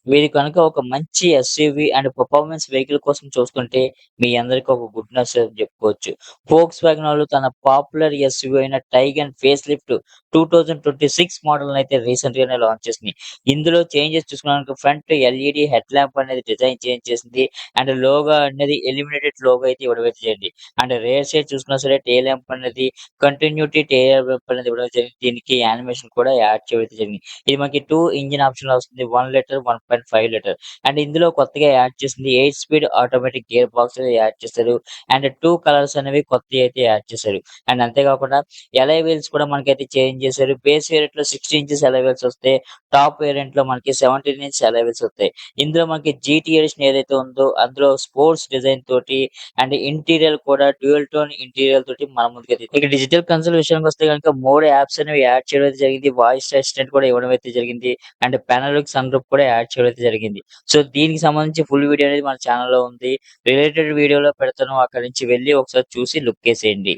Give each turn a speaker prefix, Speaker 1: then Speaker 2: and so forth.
Speaker 1: మీరు కనుక ఒక మంచి ఎస్యూవీ అండ్ పెర్ఫార్మన్స్ వెహికల్ కోసం చూస్తుంటే, మీ అందరికి ఒక గుడ్ న్యూస్ అని చెప్పుకోవచ్చు. ఫోక్స్ వ్యాగన్ వాళ్ళు తన పాపులర్ ఎస్యూవీ అయిన టైగన్ ఫేస్ లిఫ్ట్ 2026 మోడల్‌నైతే రీసెంట్‌గానే లాంచ్ చేసింది. ఇందులో చేంజెస్ చూసుకున్నామనుకో ఫ్రంట్ ఎల్ఈడీ హెడ్ ల్యాంప్ అనేది డిజైన్ చేంజ్ చేసింది. అండ్ లోగో అనేది ఎలిమినేటెడ్ లోగో అయితే ఇవ్వడం అయితే జరిగింది. అండ్ రేర్ సైడ్ చూసుకున్నా సరే టెయిల్ ల్యాంప్ అనేది కంటిన్యూటీ టెయిల్ ల్యాంప్ అనేది ఇవ్వడం జరిగింది. దీనికి యానిమేషన్ కూడా యాడ్ చేయడం అయితే జరిగింది. ఇది మనకి 2 ఇంజిన్ ఆప్షన్‌లో వస్తుంది. 1 లీటర్, 1.5 లీటర్. అండ్ ఇందులో కొత్తగా యాడ్ చేసింది 8 స్పీడ్ ఆటోమేటిక్ గేర్ బాక్స్ అనేది యాడ్ చేశారు. అండ్ 2 కలర్స్ అనేవి కొత్తయైతే యాడ్ చేశారు. అండ్ అంతే కాకుండా అలాయ్ వీల్స్ కూడా మనకైతే చేంజ్ చేశారు. బేస్ వేరియంట్‌లో 60 ఇంచెస్ అలాయ్ వీల్స్ వస్తాయి. టాప్ వేరియంట్‌లో మనకి 17 ఇంచ్ అలాయ్ వీల్స్ వస్తాయి. ఇందులో మనకి జీటీ ఎడిషన్ ఏదైతే ఉందో అందులో స్పోర్ట్స్ డిజైన్ తోటి అండ్ ఇంటీరియర్ కూడా డ్యూయల్ టోన్ ఇంటీరియర్ తోటి మన ముందుకైతే ఇక డిజిటల్ కన్సోల్ విషయానికొస్తే గనుక 3 యాప్స్ అనేవి యాడ్ చేయడం అయితే జరిగింది. వాయిస్ అసిస్టెంట్ కూడా ఇవ్వడం అయితే జరిగింది. అండ్ పానోరామిక్ సన్ రూఫ్ కూడా యాడ్ చేయడం అయితే జరిగింది. సో, దీనికి సంబంధించి ఫుల్ వీడియో అనేది మన ఛానెల్‌లో ఉంది. రిలేటెడ్ వీడియోలో పెడతాను. అక్కడి నుంచి వెళ్లి ఒకసారి చూసి లుక్కేసేయండి.